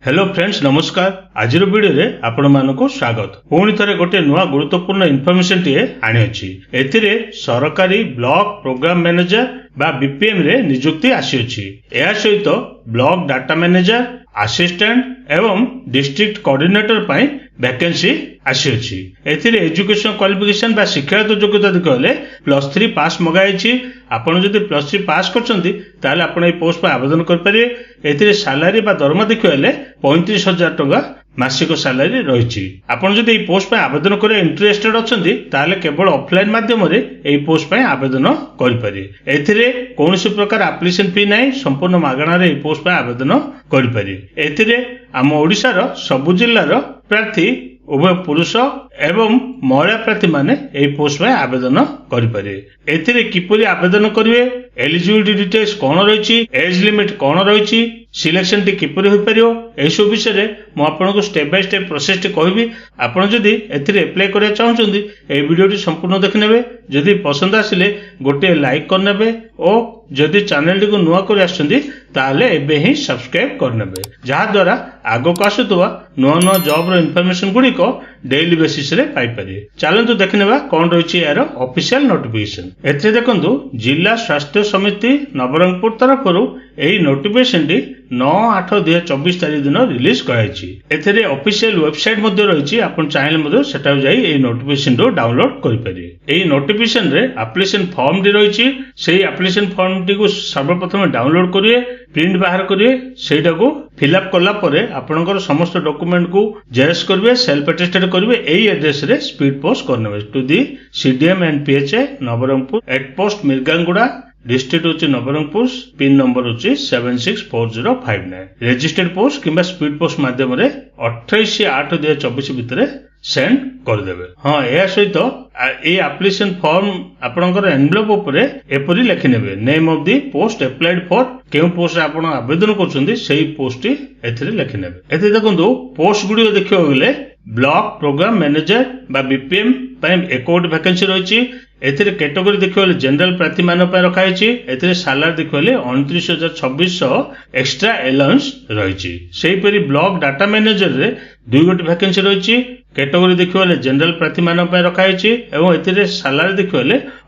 Hello friends नमस्कार। आज video रे आपण मानको स्वागत। पुणी थरे गोटे नुआ गुरुत्वपूर्ण इनफॉरमेशन टीए आनी अछि। एथिरे सरकारी ब्लॉक प्रोग्राम मैनेजर बा बीपीएम रे नियुक्ति आसी अछि। या सहित ब्लॉक डाटा मैनेजर असिस्टेंट एवं डिस्ट्रिक्ट कोऑर्डिनेटर पई वैकेंसी आसी अछि। एथिरे एजुकेशन क्वालिफिकेशन बा शिक्षागत योग्यता देखले +3 पास मगाइछि। आपण जदि +3 पास करछन्ती ताले आपण ए पोस्ट पर आवेदन कर परिए। एथिरे सैलरी बा दरमा देखले 35,000 टका मासिक सैलरी रहिछि। आपण जदि ए पोस्ट पर आवेदन करे इंटरेस्टेड अछन्ती ताले केवल ऑफलाइन माध्यम रे ए पोस्ट पर आवेदन करि परिए। एथिरे कोनोसी प्रकार एप्लिकेशन फी नै, संपूर्ण मागणा रे ए पोस्ट पर आवेदन करि परिए। एथिरे आम ओडिसा रो सब जिल्ला रो प्रार्थी उभय पुरुष एवं महिला प्रार्थी माने ए पोस्ट में आवेदन करें। एथिरे किपरि आवेदन करेंगे, एलिजिबिलिटी डिटेल्स कौन रही, एज लिमिट कौन रही, सिलेक्शन टी किपरि होई परियो, ए सब विषय रे मु आपनको स्टेप बाय स्टेप प्रोसेस टी कहबी। आपण जदि एथिरे अप्लाई करिया चाहउछन्ती ए वीडियो टी संपूर्ण देखनेबे। जदि पसंद आसिले गोटे लाइक करनेबे और जदि चैनल टी को नुआ कर आछन्ती ताले एबे ही सब्सक्राइब करनेबे, जहा द्वारा आगो को आसुतवा नुआ नुआ जॉब रो इन्फॉर्मेशन गुडी को डेली बेसिस रे पाई परिए। चलंतु देखनेबा कोन रहिछि यार ऑफिशियल नोटिफिकेशन। एथे देखंतु जिला स्वास्थ्य समिति नवरंगपुर तरफरु एही नोटिफिकेशन टी 9/8/2024 तारिख दिन रिलीज कराइछि। एथरे ऑफिशियल वेबसाइट मध्ये रहिछि, आपण चाहेले मध्ये सेटा जाई एही नोटिफिकेशन रो डाउनलोड करि परिए। एही नोटिफिकेशन रे एप्लिकेशन फॉर्म टी रहिछि, सेही एप्लिकेशन फॉर्म टी को सर्वप्रथम डाउनलोड करिए, प्रिंट बाहर करिए, सेटा को फिलअप करला परे आपनकर समस्त डॉक्यूमेंट को जेरक्स करिवे, सेल्फ अटेस्टेड करिवे। एही एड्रेस रे स्पीड पोस्ट करनेबे to the CDM and PHA Nabarangpur at post Mirgaguda, district होची नवरंगपुर, पिन नंबर होची 764059। रजिस्टर्ड पोस्ट किंबा स्पीड पोस्ट माध्यम रे 28/8/2024 भितरे सेंड कर देबे। हां, ए सहित ए एप्लिकेशन फॉर्म आपनकर एनवेलप ऊपर एपरि लिखि नेबे, name of the post applied for, केउ पोस्ट आपण आवेदन करछन्ती सेही पोस्ट एथिरे लिखि नेबे। एथि देखंतु पोस्ट गुडी देखियो गेले ब्लॉक प्रोग्राम मैनेजर बा बीपीएम पय एकोट वैकेंसी रहिछि। एथिरे कैटेगरी देखियो जनरल प्रार्थी मान पय रखा हिछि। एथिरे सैलरी देखियो 29,2600 एक्स्ट्रा अलाउंस रहिछि। सेही परि ब्लॉक डाटा मैनेजर रे 2 गोटी वैकेंसी रहिछि। कैटेगरी देखियो जनरल प्रार्थी मान पय रखा हिछि एवं एथिरे सैलरी देखियो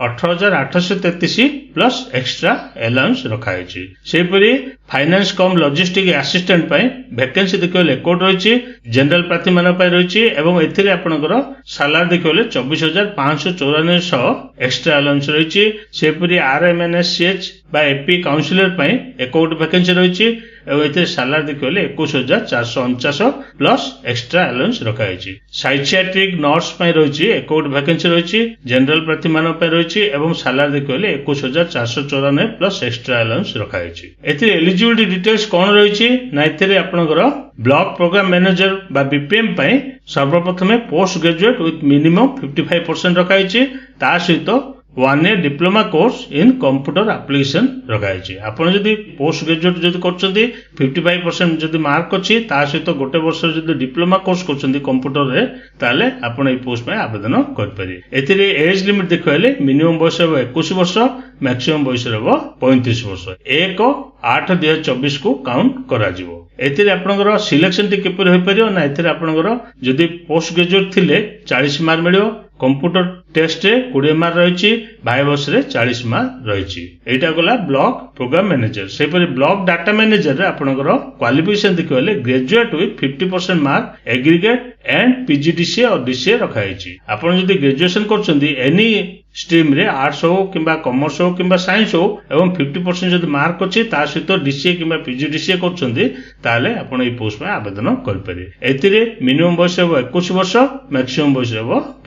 18,833 प्लस एक्स्ट्रा अलाउंस रखा हिछि। सेही परि फाइनेंस कम लॉजिस्टिक असिस्टेंट पय वैकेंसी देखियो एकोट रहिछि, जनरल प्रार्थी मान पय रहिछि एवं एथिरे आपनकर सैलरी देखियो 24,594 एक्स्ट्रा अलाउंस रहिछि। सेही परि आरएमएनएससीएच बा एपी काउंसिलर पय एकोट वैकेंसी रहिछि एवं एथिरे सैलरी देखियो 21,449 प्लस एक्स्ट्रा अलाउंस रखा हिछि। साइकियाट्रिक नर्स पय रहिछि एकोट वैकेंसी रहिछि, जनरल प्रार्थी मान पय रहिछि एवं सैलरी देखियो 21,494 प्लस एक्स्ट्रा अलाउंस रखा हिछि। एथिरे एलिजिबिलिटी डिटेल्स कोन रहिछि ना, एथिरे आपनकर ब्लॉक प्रोग्राम मैनेजर बा बीपीएम पय सर्वप्रथमे पोस्ट ग्रेजुएट विथ मिनिमम 55% रखा हिछि। ता सहित 1 year diploma course in computer application रखाई। आपण जदि पोस्ट ग्रेजुएट जदि करछन्ती 55% जदि मार्क अछि, ता सहित गोटे वर्ष जदि डिप्लोमा कोर्स करछन्ती कंप्यूटर रे, ताले आपण ए पोस्ट में आवेदन कर परिए। एथिरे एज लिमिट देखले मिनिमम बयस 21 वर्ष, मैक्सिमम बयस 35 वर्ष। 1/8/2024 को काउंट करा जिवो। एथिरे आपनकर सिलेक्शन टी केपर होई परियो ना, एथिरे आपनकर जदि पोस्ट ग्रेजुएट थिले 40 मार्क मिलियो, कंप्यूटर टेस्ट रे 20 मार्क रहिछि, भाइबस रे 40 मार्क रहिछि। एटा गला ब्लॉक प्रोग्राम मैनेजर। सेपरि ब्लॉक डाटा मैनेजर रे आपनकर क्वालिफिकेशन देखले graduate with 50% mark aggregate and PGDCA or DCA रखा हिछि। आपण जदि ग्रेजुएशन करछन्ती एनी स्ट्रीम रे, आर्ट्स हो किंबा कॉमर्स हो किंबा साइंस हो एवं 50% जदि मार्क अछि, ता सहित डीसीए किंबा पीजीडीसीए करछन्ती ताले आपण ए पोस्ट में आवेदन कर परिए। एथिरे मिनिमम बयस 21 वर्ष, मैक्सिमम बयस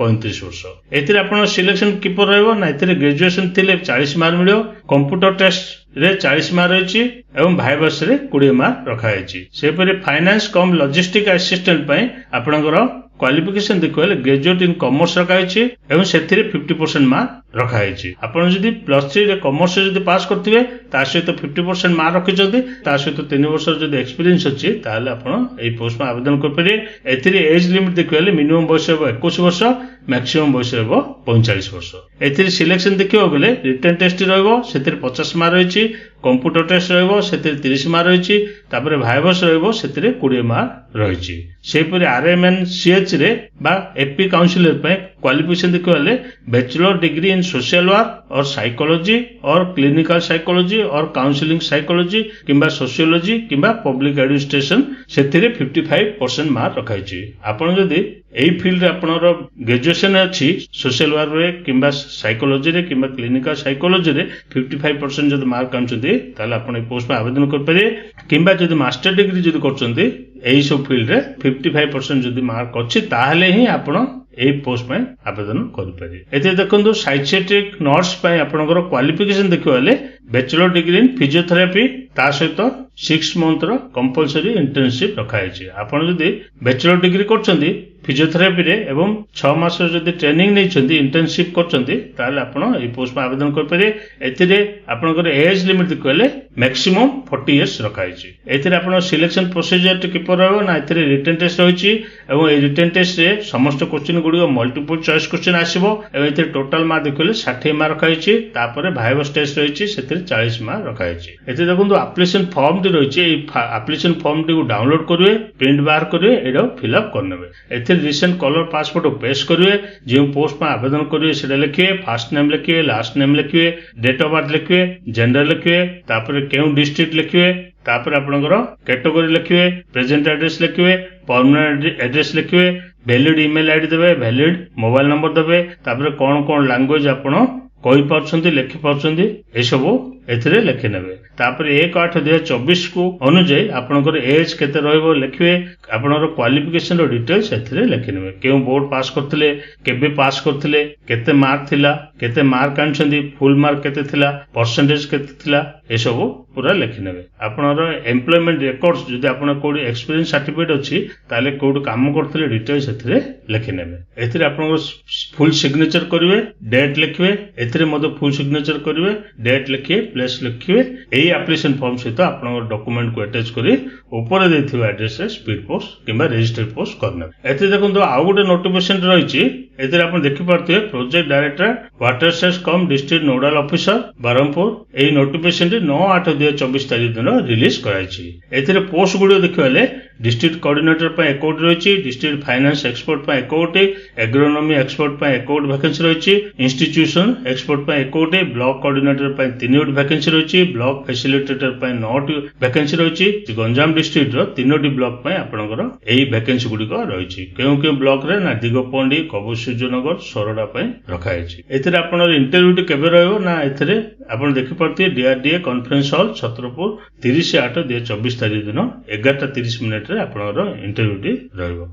35 वर्ष। एथिरे आपण सिलेक्शन किपर रहबो ना, एथिरे ग्रेजुएशन थिले 40 मार्क मिलियो, कंप्यूटर टेस्ट रे 40 मार्क रहिछि एवं भाइबस रे 20 मार्क रखा हिछि। सेपरि फाइनेंस कम लॉजिस्टिक असिस्टेंट पय आपणकर क्वालिफिकेशन देखले ग्रेजुएट इन कॉमर्स रखा हिछि एवं सेथिरे 50% मार्क रखा हिछि। आपण जदि +3 रे कॉमर्स जदि पास करथिबे, ता सहित 50% मार्क रखिछन्ती, ता सहित 3 वर्ष जदि एक्सपीरियंस अछि, ताले आपण एई पोस्ट में आवेदन कर परिए। एथिरे एज लिमिट देखले मिनिमम बयस 21 वर्ष, मैक्सिमम बयस रहिबो 45 वर्ष। एथिरे सिलेक्शन देखिबो बेले रिटन टेस्ट रहइबो सेतिर 50 मार्क रहिछि, कंप्यूटर टेस्ट रहइबो सेतिर 30 मार्क रहिछि, तापर भाइवस रहइबो सेतिर 20 मार्क रहिछि। सेपरि RMNCH रे बा एपी काउंसिलर पे क्वालिफिकेशन देखिबो बेले bachelor degree in social work or psychology or clinical psychology or counselling psychology किंबा सोशियोलॉजी किंबा पब्लिक एडमिनिस्ट्रेशन सेथिरे 55% मार्क रखाइछि। आपण जदि एई फील्ड रे आपनर ग्रेजुएशन अछि सोशल वर्क रे किंबा साइकोलॉजी रे किंबा क्लिनिकल साइकोलॉजी रे 55% जदि मार्क आनछथि ताले आपण ए पोस्ट पे आवेदन कर परिए, किंबा जदि मास्टर डिग्री जदि करछथि एई सब फील्ड रे 55% जदि मार्क अछि ताहले ही आपण एई पोस्ट पे आवेदन कर परिए। एते देखंतु साइकियाट्रिक नर्स पे आपनकर क्वालिफिकेशन देखिबले बैचलर डिग्री इन फिजियोथेरापी ता सहित 6 मंथ रो कंपलसरी इंटर्नशिप रखाइछि। आपण जदि बैचलर डिग्री करछथि फिजियोथेरापी रे एवं 6 मास जदि ट्रेनिंग नै छथि इंटर्नशिप करछथि ताले आपण ए पोस्ट पे आवेदन कर परिए। एतिरे आपनकर एज लिमिट देखले मैक्सिमम 40 इयर्स रखाइछि। एतिरे आपण सिलेक्शन प्रोसीजर टे किपर रहबो ना एतिरे रिटन टेस्ट होइछि एवं ए रिटन टेस्ट रे समस्त क्वेश्चन गुडी मल्टीपल चॉइस क्वेश्चन आसीबो एवं एतिरे टोटल मार्क देखले 60 मार्क रखाइछि, तापर भाइवस टेस्ट रहिछि सेतिरे 40 मार्क रखाइछि। एते देखंतु एप्लीकेशन फॉर्म टी रहिछि, ए एप्लीकेशन फॉर्म टी को डाउनलोड करिवे, प्रिंट बाहर करिवे, एडो फिल अप करनेबे। एते रिसेंट कलर पासपोर्ट पेस्ट करिवे, जे पोस्ट पे आवेदन करिवे सेटा लिखिवे, फर्स्ट नेम लिखिवे, लास्ट नेम लिखिवे, डेट ऑफ बर्थ लिखिवे, जेंडर लिखिवे, तापर केउ डिस्ट्रिक्ट लिखिवे, तापर आपनकर कैटेगरी लिखिवे, प्रेजेंट एड्रेस लिखिवे, परमानेंट एड्रेस लिखिवे, वैलिड ईमेल आईडी देबे, वैलिड मोबाइल नंबर देबे, तापर कोन कोन लैंग्वेज आपण कहि पारछन्ती लिखि पारछन्ती ए सब एथिरे लिखि नेबे। तापर 1/8/2024 को अनुଯାयी आपनकर एज केते रहइबो लिखिवे, आपनकर क्वालिफिकेशन रो डिटेल्स एथिरे लिखि नेबे, केउ बोर्ड पास करथिले, केबे पास करथिले, केते मार्क थिला, केते मार्क आनछन्ती, फुल मार्क केते थिला, परसेंटेज केते थिला ए सब पूरा लिखि नेबे। आपनकर एम्प्लॉयमेंट रिकॉर्ड्स जदि आपण कोडी एक्सपीरियंस सर्टिफिकेट अछि ताले कोड काम करथिले डिटेल्स एथिरे लिखि नेबे। एथिरे आपनकर फुल सिग्नेचर करिवे, डेट लिखिवे, एथिरे मधे फुल सिग्नेचर करिवे, डेट लिखिवे, प्लेस लिखिवे। एई एप्लीकेशन फॉर्म सहित आपनकर डॉक्यूमेंट को अटैच करी ऊपर देथिबा एड्रेस रे स्पीड पोस्ट किंबा रजिस्टर्ड पोस्ट करने। एथे देखंतु आउ गोटे नोटिफिकेशन रहिछि, एथिरे आपण देखि पारथिबे प्रोजेक्ट डायरेक्टर वाटर रिसोर्स कम डिस्ट्रिक्ट नोडल ऑफिसर बरहमपुर। एई नोटिफिकेशन 9/8/2024 तारिख दिन रिलीज कराइछि। एथिरे पोस्ट गुडी देखिबले डिस्ट्रिक्ट कोऑर्डिनेटर पे एकोट रहिछि, डिस्ट्रिक्ट फाइनेंस एक्सपर्ट पे एकोट, एग्रोनॉमी एक्सपर्ट पे एकोट वैकेंसी रहिछि, इंस्टीट्यूशन एक्सपर्ट पे एकोट, ब्लॉक कोऑर्डिनेटर पे 3 वैकेंसी रहिछि, ब्लॉक फैसिलिटेटर पे 9 वैकेंसी रहिछि। गंजाम डिस्ट्रिक्ट रो 3 ब्लॉक पे आपनकर एई वैकेंसी गुडी को रहिछि। केउ ब्लॉक रे ना दिगपंडी, कबुसूर्यनगर, सोरडा पे रखाइछि। एथिरे आपनर इंटरव्यू केबे रहइबो ना एथिरे आपण देखि परथि DRDA कॉन्फ्रेंस हॉल छत्रपुर 30/8/2024 तारिख दिन 11:30 रे आपनर इंटरव्यू रहइबो।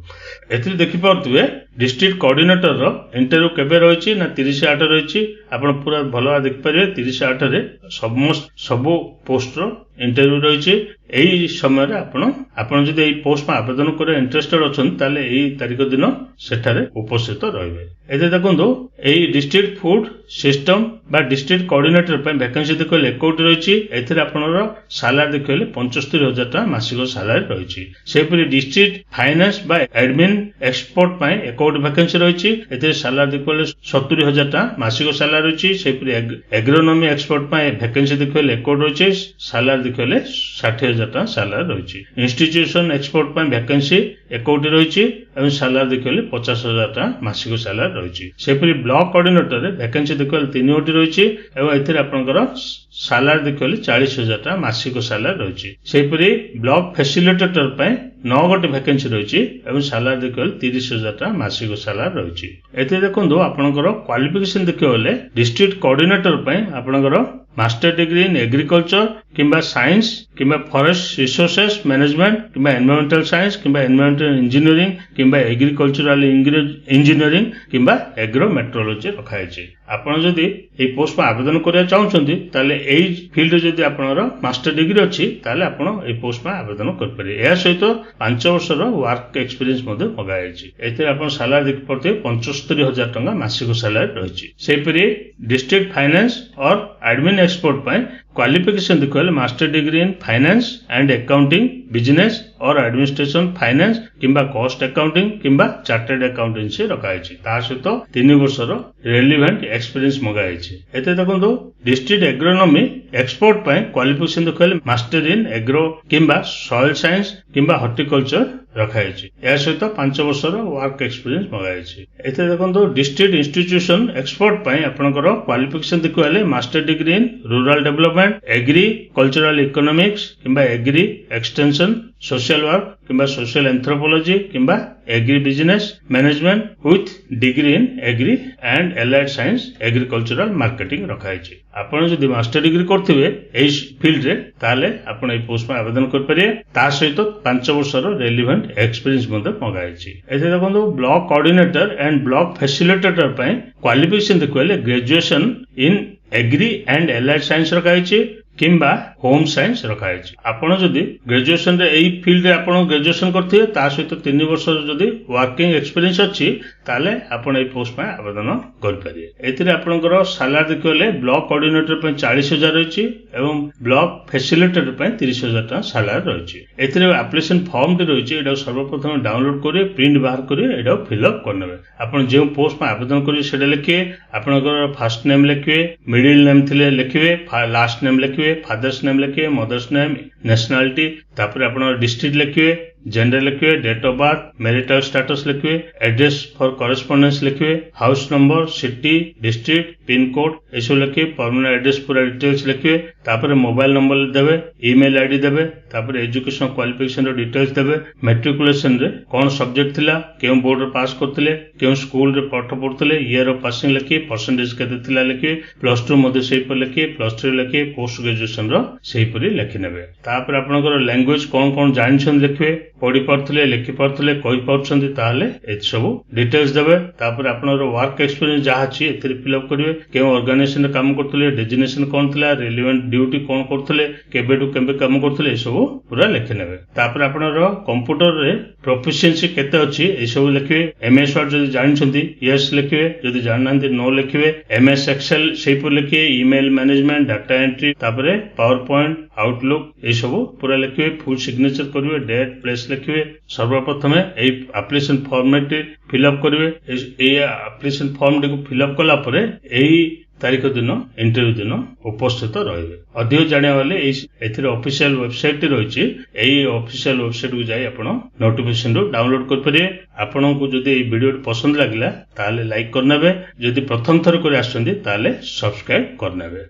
एथिरे देखि परथुवे डिस्ट्रिक्ट कोऑर्डिनेटर रो इंटरव्यू केबे रहिछि ना 30/8 रहिछि। आपण पूरा भलो देखि परिबे 30/8 रे सब पोस्ट रो इंटरव्यू रहिछि। एई समय रे आपण जदि एई पोस्ट में आवेदन करे इंटरेस्टेड अछन ताले एई तारिख दिन सेठारे उपस्थित रहिबे। एते देखंतु एई डिस्ट्रिक्ट फूड सिस्टम बा डिस्ट्रिक्ट कोऑर्डिनेटर पे वैकेंसी देखले एकोट रहिछि। एथिरे आपनर सैलरी देखले 75,000 टका मासिक सैलरी रहिछि। सेपरि डिस्ट्रिक्ट फाइनेंस बा एडमिन एक्सपर्ट पे एकोट वैकेंसी रहिछि। एथिरे सैलरी देखले 70,000 टका मासिक सैलरी रहिछि। सेपरि एग्रोनॉमी एक्सपर्ट पे वैकेंसी देखले एकोट रहिछि, सैलरी देखले 60,000 टका सैलरी रहिछि। इंस्टीट्यूशन एक्सपर्ट पे वैकेंसी एकोट रहिछि एवं सैलरी देखले 50,000 टका मासिक सैलरी रहिछि। सेपरि ब्लॉक कोऑर्डिनेटर रे वैकेंसी देखले 3 रहिछि एवं एथिरे आपनकर सैलरी देखले 40,000 टका मासिक सैलरी रहिछि। सेपरि ब्लॉक फैसिलिटेटर पे 9 वैकेंसी रहिछि एवं सैलरी देखले 30,000 टका मासिक सैलरी रहिछि। एते देखंतु आपनकर क्वालिफिकेशन देखिबले डिस्ट्रिक्ट कोऑर्डिनेटर पे आपनकर मास्टर डिग्री इन एग्रीकल्चर किंबा साइंस किंबा फॉरेस्ट रिसोर्सेस मैनेजमेंट किंबा एनवायरमेंटल साइंस किंबा एनवायरमेंटल इंजीनियरिंग किंबा एग्रीकल्चरल इंजीनियरिंग किंबा एग्रो मेट्रोलॉजी रखाइछि। आपण जदि ए पोस्ट में आवेदन करिया चाहुछन्ती ताले एई फील्ड जदि आपनर मास्टर डिग्री अछि ताले आपण ए पोस्ट में आवेदन कर परिबे। या सहित 5 वर्ष रो वर्क एक्सपीरियंस मध्ये मगाइछि। एते आपण सैलरी देखि पड़ते 75,000 टका मासिक सैलरी रहिछि। सेपरि district finance or admin expert ପାଇଁ क्वालिफिकेशन देखिए master degree in finance and accounting business or administration finance किंबा कॉस्ट अकाउंटिंग किंबा चार्टर्ड अकाउंटेंसी रखाई ता सहित 3 वर्षर रेलिवेंट एक्सपीरियंस मगाई एते देखो डिस्ट्रिक्ट एग्रोनॉमी एक्सपर्ट ପାଇଁ क्वालिफिकेशन देखिए मास्टर इन एग्रो किंबा सॉइल साइंस किंबा हॉर्टिकल्चर रखाई या सहित 5 वर्षर वर्क एक्सपीरियंस मगाई एते देखो डिस्ट्रिक्ट इंस्टीट्यूशन एक्सपर्ट ପାଇଁ आपनकर क्वालिफिकेशन देखिए master degree in rural development agricultural economics किंबा एग्री एक्सटेंशन सोशल वर्क किंबा सोशल एंथ्रोपोलॉजी किंबा agri business management with degree in agri and allied science agricultural marketing रखाई आपण जदि मास्टर डिग्री करथिबे एई फील्ड रे ताले आपण एई पोस्ट में आवेदन कर परिए ता सहित 5 वर्षर रेलिवेंट एक्सपीरियंस मध्ये मगाई एते देखो block coordinator and block facilitator ପାଇଁ क्वालिफिकेशन देखिए graduation in agri and allied science रखाई किंबा होम साइंस रखाई आपण जदि ग्रेजुएशन रे एई फील्ड रे आपण ग्रेजुएशन करथिबे ता सहित 3 वर्ष जदि वर्किंग एक्सपीरियंस अछि ताले आपण एई पोस्ट में आवेदन कर परिए एथिरे आपनकर सैलरी देखिले ब्लॉक कोऑर्डिनेटर पे 40,000 रहिछि एवं ब्लॉक फैसिलिटेटर पे 30,000 टका सैलरी रहिछि एथिरे एप्लीकेशन फॉर्म टे रहिछि एटा सर्वप्रथम डाउनलोड करिए प्रिंट बाहर करिए एटा फिल अप करनेबे आपण जे पोस्ट में आवेदन करिए सेटा लिखिए आपनकर फर्स्ट नेम लिखिए मिडिल नेम थिले लिखिए लास्ट नेम लिखिए फादर्स नेम लिखिए मदर्स नेम नेशनलिटी तापर आपण डिस्ट्रिक्ट लिखिए जेंडर लिखिए date of birth marital status लिखिए एड्रेस फॉर कॉरेस्पोंडेंस लिखिए house number city district pin code एसो लिखिए परमानेंट एड्रेस पूरा डिटेल्स लिखिए तापर मोबाइल नंबर देबे ईमेल आईडी देबे तापर एजुकेशन क्वालिफिकेशन रो डिटेल्स देबे मैट्रिकुलेशन रे कोन सब्जेक्ट थिला केउ बोर्ड रे पास करथिले केउ स्कूल रे पाठ पढुथिले ईयर ऑफ पासिंग लिखिए परसेंटेज केते थिला लिखिए +2 मध्ये सेही पर लिखिए +3 लिखिए पोस्ट ग्रेजुएशन रो सेही पर लिखि नेबे तापर आपनकर लैंग्वेज कोन कोन जानिछन लिखिए पढ़ी पार्थले लिखि पार्थले कहि पाउछन्ती ताले ए सब डिटेल्स देबे तापर आपनर वर्क एक्सपीरियंस जहा अछि एथिरे फिल अप करिवे केउ ऑर्गेनाइजेशन रे काम करथले डेजिग्नेशन कोन थिला रिलेवेंट ड्यूटी कोन करथले केबेटु केबे काम करथले ए सब पूरा लिखि नेबे तापर आपनर कंप्यूटर रे प्रोफिशिएंसी केते अछि ए सब लिखिवे एमएस वर्ड जदि जानिछन्ती यस लिखिवे जदि जाननांती नो लिखिवे एमएस एक्सेल सेही पर लिखिए ईमेल मैनेजमेंट डाटा एंट्री तापर पावर पॉइंट आउटलुक ए सब पूरा लिखिवे फुल सिग्नेचर करिवे डेट प्लेस लिखिए सर्वप्रथम एई एप्लीकेशन फॉर्मेट फिलअप करिवे एई एप्लीकेशन फॉर्म को फिलअप कला परे एई तारीख दिन इंटरव्यू दिन उपस्थित रहिबे अधिक जानिया वाले एथिरे ऑफिशियल वेबसाइट रहिछि एई ऑफिशियल वेबसाइट को जाई आपण नोटिफिकेशन रो डाउनलोड कर परिए आपण को जदि एई वीडियो पसंद लागला ताले लाइक करनेबे जदि प्रथम थर करे आछन्ती ताले सब्सक्राइब करनेबे।